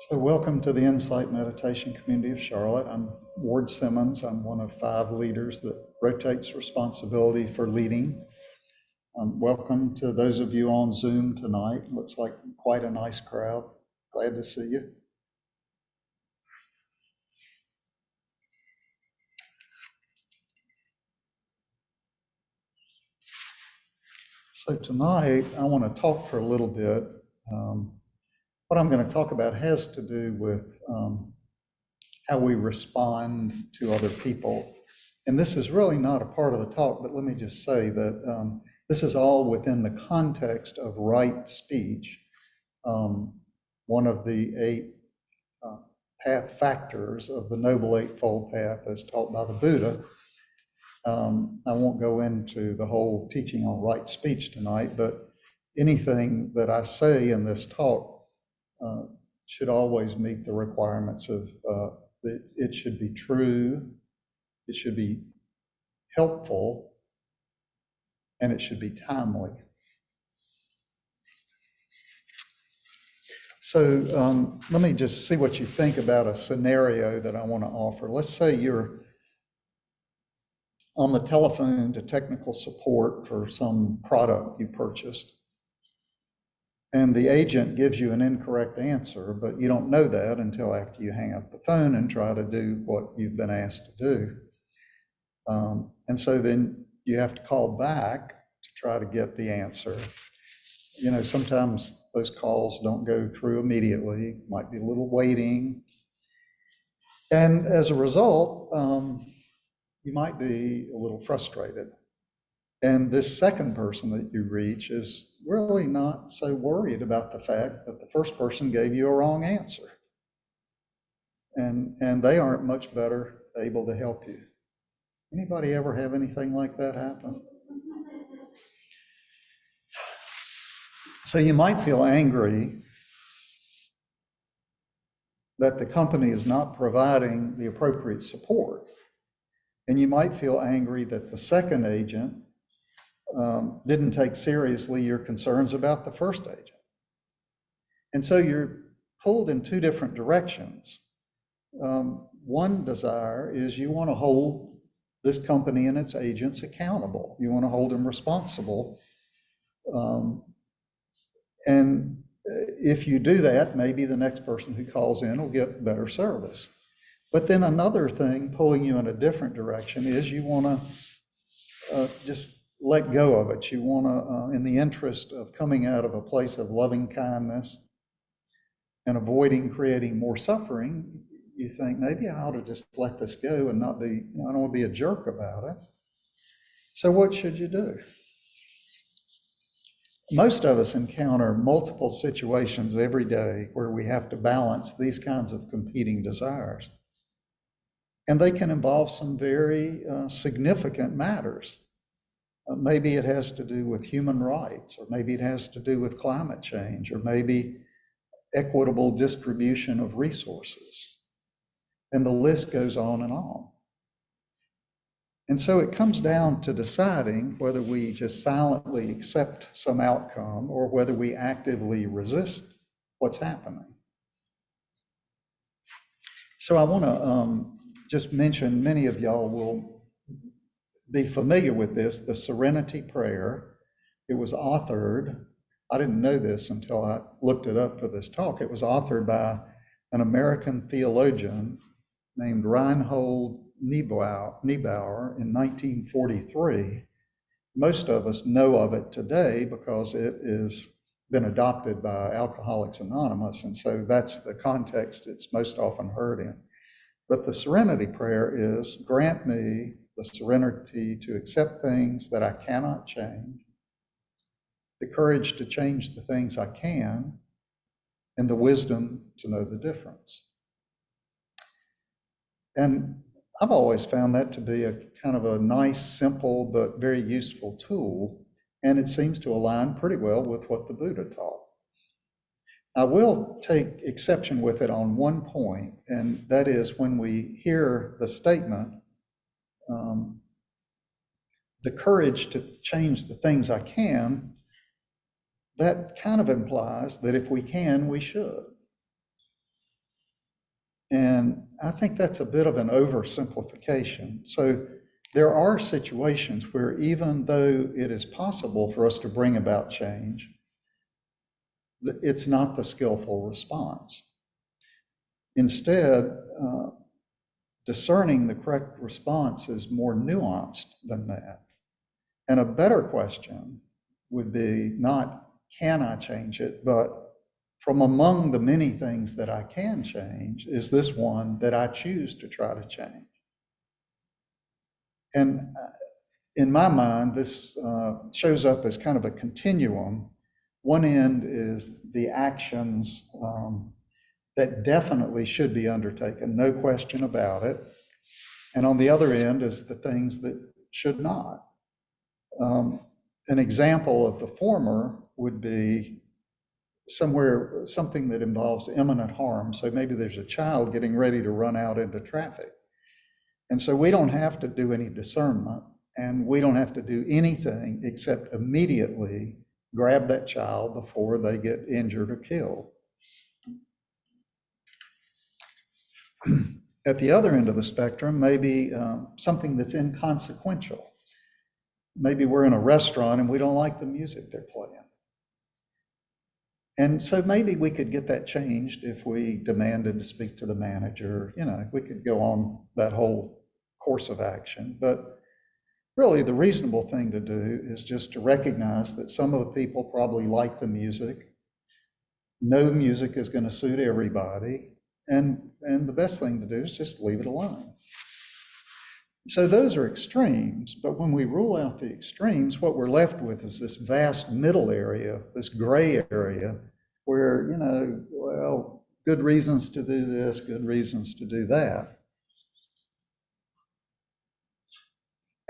So welcome to the Insight Meditation Community of Charlotte. I'm Ward Simmons. I'm one of 5 leaders that rotates responsibility for leading. Welcome to those of you on Zoom tonight. Looks like quite a nice crowd. Glad to see you. So tonight I want to talk for a little bit. What I'm going to talk about has to do with how we respond to other people. And this is really not a part of the talk, but let me just say that this is all within the context of right speech. One of the 8 path factors of the Noble Eightfold Path as taught by the Buddha. I won't go into the whole teaching on right speech tonight, but anything that I say in this talk should always meet the requirements of that it should be true, it should be helpful, and it should be timely. So let me just see what you think about a scenario that I want to offer. Let's say you're on the telephone to technical support for some product you purchased, and the agent gives you an incorrect answer, but you don't know that until after you hang up the phone and try to do what you've been asked to do. And so then you have to call back to try to get the answer. You know, sometimes those calls don't go through immediately, might be a little waiting. And as a result, you might be a little frustrated. And this second person that you reach is really not so worried about the fact that the first person gave you a wrong answer. And they aren't much better able to help you. Anybody ever have anything like that happen? So you might feel angry that the company is not providing the appropriate support. And you might feel angry that the second agent didn't take seriously your concerns about the first agent. And so you're pulled in 2 different directions. One desire is you want to hold this company and its agents accountable. You want to hold them responsible. And if you do that, maybe the next person who calls in will get better service. But then another thing pulling you in a different direction is you want to just let go of it. You want to, in the interest of coming out of a place of loving kindness and avoiding creating more suffering, you think maybe I ought to just let this go and not be, I don't want to be a jerk about it. So what should you do? Most of us encounter multiple situations every day where we have to balance these kinds of competing desires. And they can involve some very significant matters. Maybe it has to do with human rights, or maybe it has to do with climate change, or maybe equitable distribution of resources. And the list goes on and on. And so it comes down to deciding whether we just silently accept some outcome or whether we actively resist what's happening. So I want to just mention, many of y'all will be familiar with this, the Serenity Prayer. It was authored, I didn't know this until I looked it up for this talk. It was authored by an American theologian named Reinhold Niebuhr in 1943. Most of us know of it today because it has been adopted by Alcoholics Anonymous, and so that's the context it's most often heard in. But the Serenity Prayer is, grant me the serenity to accept things that I cannot change, the courage to change the things I can, and the wisdom to know the difference. And I've always found that to be a kind of a nice, simple, but very useful tool, and it seems to align pretty well with what the Buddha taught. I will take exception with it on one point, and that is when we hear the statement, the courage to change the things I can, that kind of implies that if we can, we should. And I think that's a bit of an oversimplification. So there are situations where even though it is possible for us to bring about change, it's not the skillful response. Instead, discerning the correct response is more nuanced than that. And a better question would be not, can I change it, but from among the many things that I can change, is this one that I choose to try to change? And in my mind, this shows up as kind of a continuum. One end is the actions that definitely should be undertaken, no question about it. And on the other end is the things that should not. An example of the former would be something that involves imminent harm. So maybe there's a child getting ready to run out into traffic. And so we don't have to do any discernment, and we don't have to do anything except immediately grab that child before they get injured or killed. At the other end of the spectrum, maybe something that's inconsequential. Maybe we're in a restaurant and we don't like the music they're playing. And so maybe we could get that changed if we demanded to speak to the manager. You know, we could go on that whole course of action. But really, the reasonable thing to do is just to recognize that some of the people probably like the music. No music is going to suit everybody. And the best thing to do is just leave it alone. So those are extremes, but when we rule out the extremes, what we're left with is this vast middle area, this gray area, where, you know, well, good reasons to do this, good reasons to do that.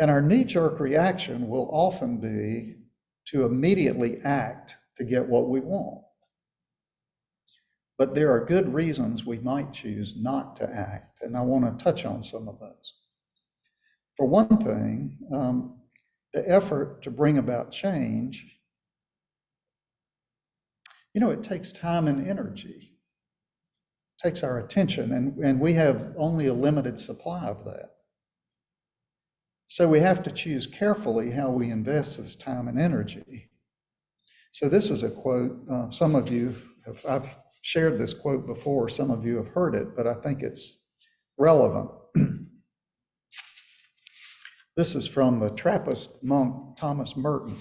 And our knee-jerk reaction will often be to immediately act to get what we want. But there are good reasons we might choose not to act, and I want to touch on some of those. For one thing, the effort to bring about change, you know, it takes time and energy. It takes our attention, and we have only a limited supply of that. So we have to choose carefully how we invest this time and energy. So this is a quote, some of you have, I've shared this quote before, some of you have heard it, but I think it's relevant. This is from the Trappist monk Thomas Merton.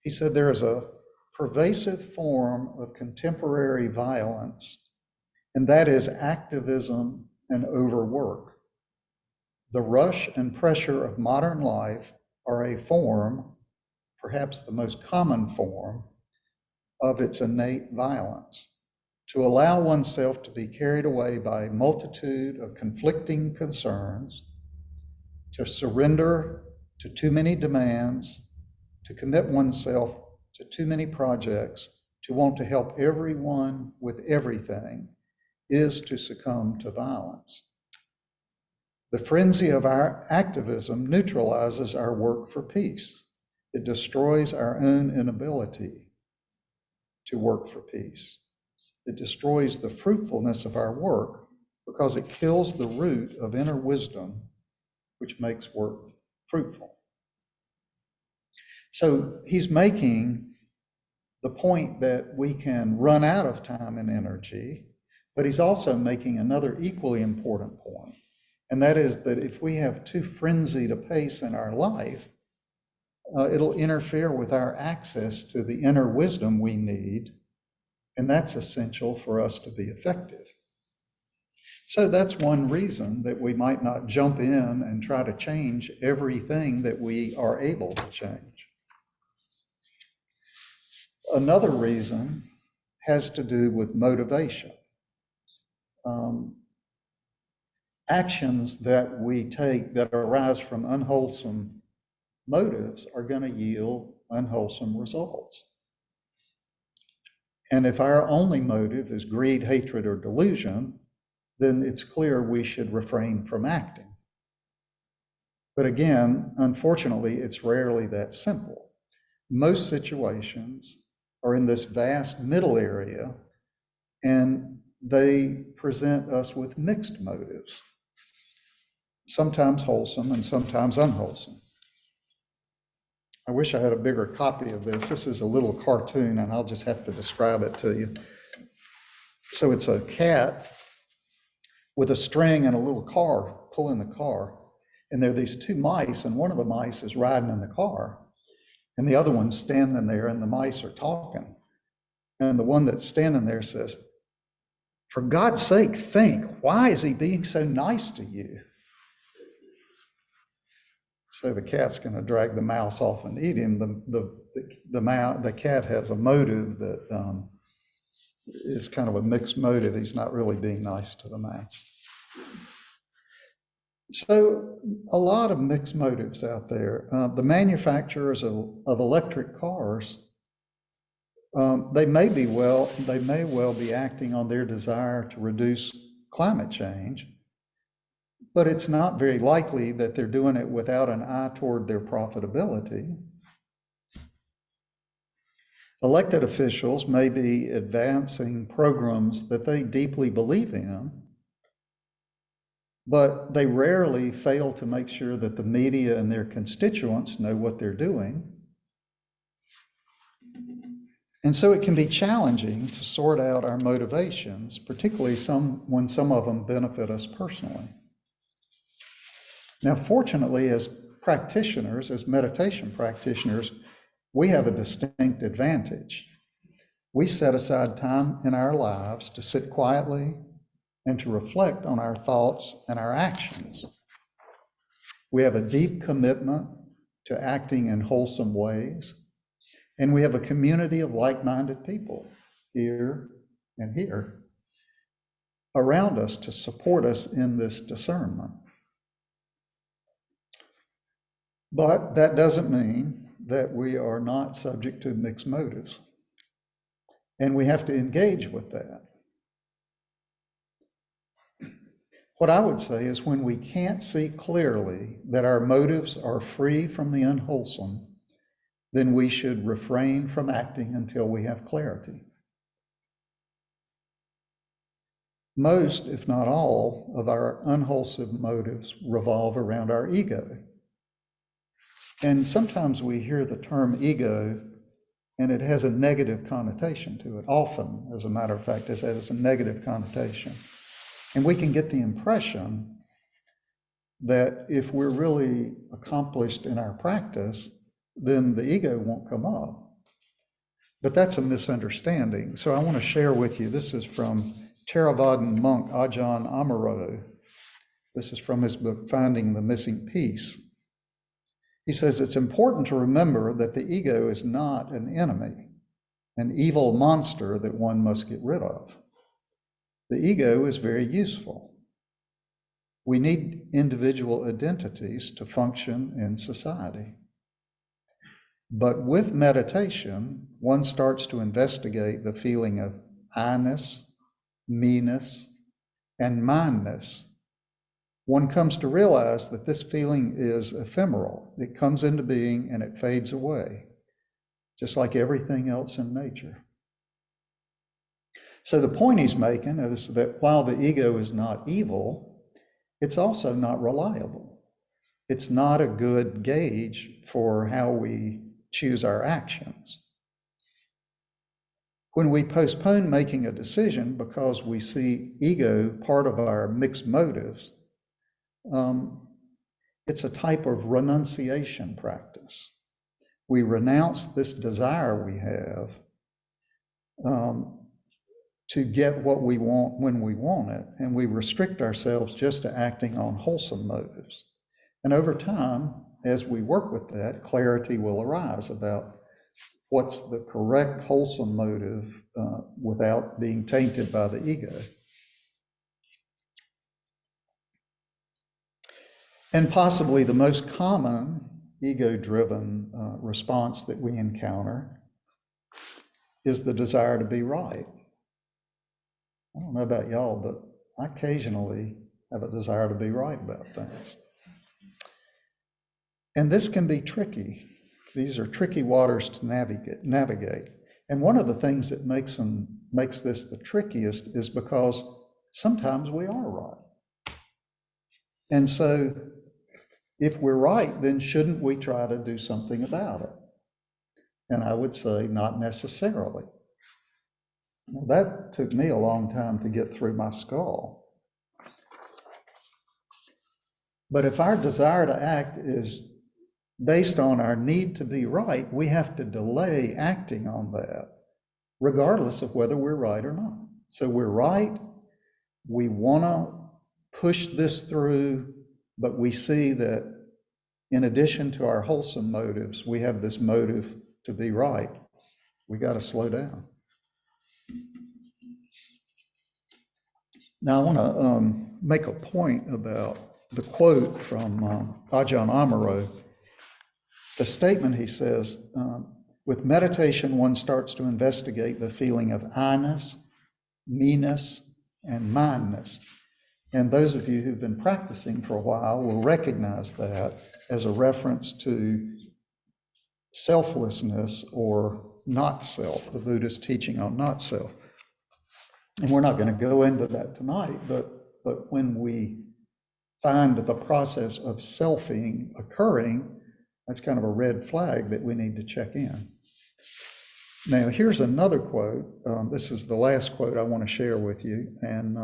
He said, there is a pervasive form of contemporary violence, and that is activism and overwork. The rush and pressure of modern life are a form, perhaps the most common form, of its innate violence. To allow oneself to be carried away by a multitude of conflicting concerns, to surrender to too many demands, to commit oneself to too many projects, to want to help everyone with everything, is to succumb to violence. The frenzy of our activism neutralizes our work for peace. It destroys our own inability to work for peace. It destroys the fruitfulness of our work because it kills the root of inner wisdom, which makes work fruitful. So he's making the point that we can run out of time and energy, but he's also making another equally important point, and that is that if we have too frenzied a pace in our life, it'll interfere with our access to the inner wisdom we need, and that's essential for us to be effective. So that's one reason that we might not jump in and try to change everything that we are able to change. Another reason has to do with motivation. Actions that we take that arise from unwholesome motives are going to yield unwholesome results. And if our only motive is greed, hatred, or delusion, then it's clear we should refrain from acting. But again, unfortunately, it's rarely that simple. Most situations, are in this vast middle area, and they present us with mixed motives, sometimes wholesome and sometimes unwholesome. I wish I had a bigger copy of this. This is a little cartoon, and I'll just have to describe it to you. So it's a cat with a string and a little car pulling the car. And there are these two mice, and one of the mice is riding in the car, and the other one's standing there, and the mice are talking. And the one that's standing there says, "For God's sake, think, why is he being so nice to you?" So the cat's going to drag the mouse off and eat him. The cat has a motive that is kind of a mixed motive. He's not really being nice to the mouse. So a lot of mixed motives out there. The manufacturers of electric cars, they may well be acting on their desire to reduce climate change, but it's not very likely that they're doing it without an eye toward their profitability. Elected officials may be advancing programs that they deeply believe in, but they rarely fail to make sure that the media and their constituents know what they're doing. And so it can be challenging to sort out our motivations, particularly when some of them benefit us personally. Now, fortunately, as practitioners, as meditation practitioners, we have a distinct advantage. We set aside time in our lives to sit quietly and to reflect on our thoughts and our actions. We have a deep commitment to acting in wholesome ways, and we have a community of like-minded people here and here around us to support us in this discernment. But that doesn't mean that we are not subject to mixed motives, and we have to engage with that. What I would say is when we can't see clearly that our motives are free from the unwholesome, then we should refrain from acting until we have clarity. Most, if not all, of our unwholesome motives revolve around our ego. And sometimes we hear the term ego and it has a negative connotation to it. Often, as a matter of fact, it has a negative connotation. And we can get the impression that if we're really accomplished in our practice, then the ego won't come up. But that's a misunderstanding. So I want to share with you, this is from Theravadan monk Ajahn Amaro. This is from his book, Finding the Missing Piece. He says, it's important to remember that the ego is not an enemy, an evil monster that one must get rid of. The ego is very useful. We need individual identities to function in society. But with meditation, one starts to investigate the feeling of I-ness, me-ness, and mine-ness. One comes to realize that this feeling is ephemeral. It comes into being and it fades away, just like everything else in nature. So the point he's making is that while the ego is not evil, it's also not reliable. It's not a good gauge for how we choose our actions. When we postpone making a decision because we see ego part of our mixed motives, it's a type of renunciation practice. We renounce this desire we have to get what we want when we want it, and we restrict ourselves just to acting on wholesome motives. And over time, as we work with that, clarity will arise about what's the correct wholesome motive without being tainted by the ego. And possibly the most common ego-driven response that we encounter is the desire to be right. I don't know about y'all, but I occasionally have a desire to be right about things. And this can be tricky. These are tricky waters to navigate. And one of the things that makes this the trickiest is because sometimes we are right. And so if we're right, then shouldn't we try to do something about it? And I would say not necessarily. Well, that took me a long time to get through my skull. But if our desire to act is based on our need to be right, we have to delay acting on that, regardless of whether we're right or not. So we're right, we want to push this through, but we see that in addition to our wholesome motives, we have this motive to be right. We got to slow down. Now I want to make a point about the quote from Ajahn Amaro. The statement, he says, with meditation, one starts to investigate the feeling of I-ness, me-ness, and mine-ness. And those of you who've been practicing for a while will recognize that as a reference to selflessness or not self, the Buddhist teaching on not self. And we're not going to go into that tonight, but when we find the process of selfing occurring, that's kind of a red flag that we need to check in. Now, here's another quote. This is the last quote I want to share with you, and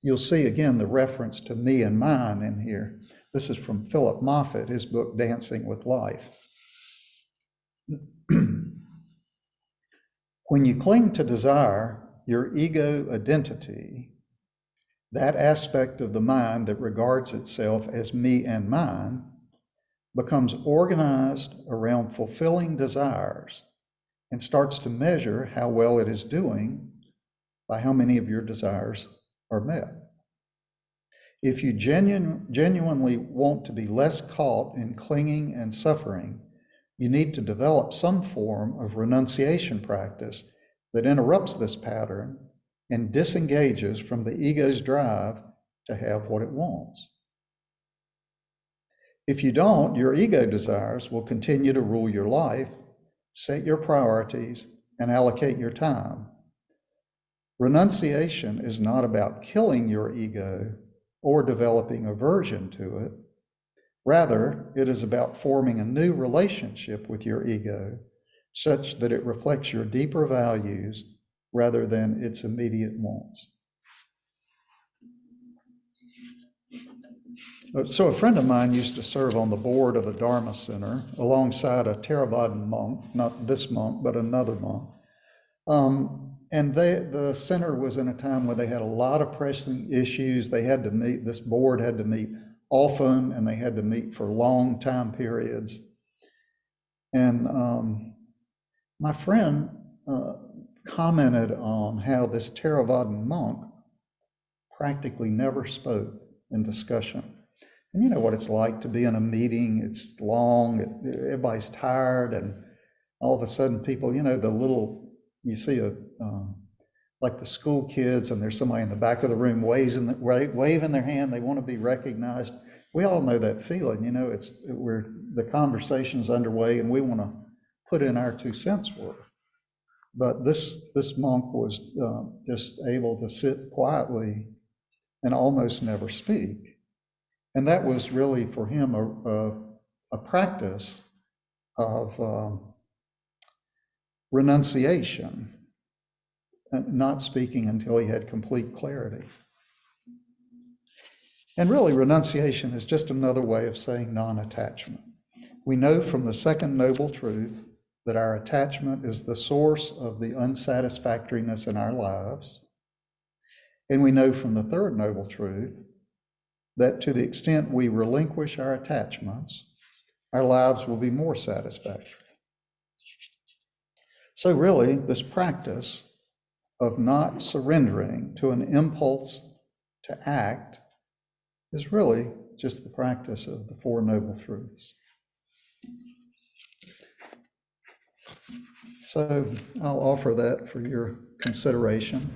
you'll see again the reference to me and mine in here. This is from Philip Moffat, his book, Dancing with Life. When you cling to desire, your ego identity, that aspect of the mind that regards itself as me and mine, becomes organized around fulfilling desires and starts to measure how well it is doing by how many of your desires are met. If you genuinely want to be less caught in clinging and suffering, you need to develop some form of renunciation practice that interrupts this pattern and disengages from the ego's drive to have what it wants. If you don't, your ego desires will continue to rule your life, set your priorities, and allocate your time. Renunciation is not about killing your ego or developing aversion to it. Rather, it is about forming a new relationship with your ego such that it reflects your deeper values rather than its immediate wants. So a friend of mine used to serve on the board of a Dharma center alongside a Theravadan monk, not this monk, but another monk. And the center was in a time where they had a lot of pressing issues. They had to meet, this board had to meet often, and they had to meet for long time periods. And my friend commented on how this Theravadan monk practically never spoke in discussion. And you know what it's like to be in a meeting, it's long, everybody's tired, and all of a sudden people, you know, you see like the school kids, and there's somebody in the back of the room waving their hand, they want to be recognized. We all know that feeling, you know, the conversation's underway and we want to put in our 2 cents worth. But this monk was just able to sit quietly and almost never speak. And that was really for him a practice of renunciation, not speaking until he had complete clarity. And really, renunciation is just another way of saying non-attachment. We know from the second noble truth that our attachment is the source of the unsatisfactoriness in our lives. And we know from the third noble truth that to the extent we relinquish our attachments, our lives will be more satisfactory. So really, this practice of not surrendering to an impulse to act is really just the practice of the Four Noble Truths. So I'll offer that for your consideration.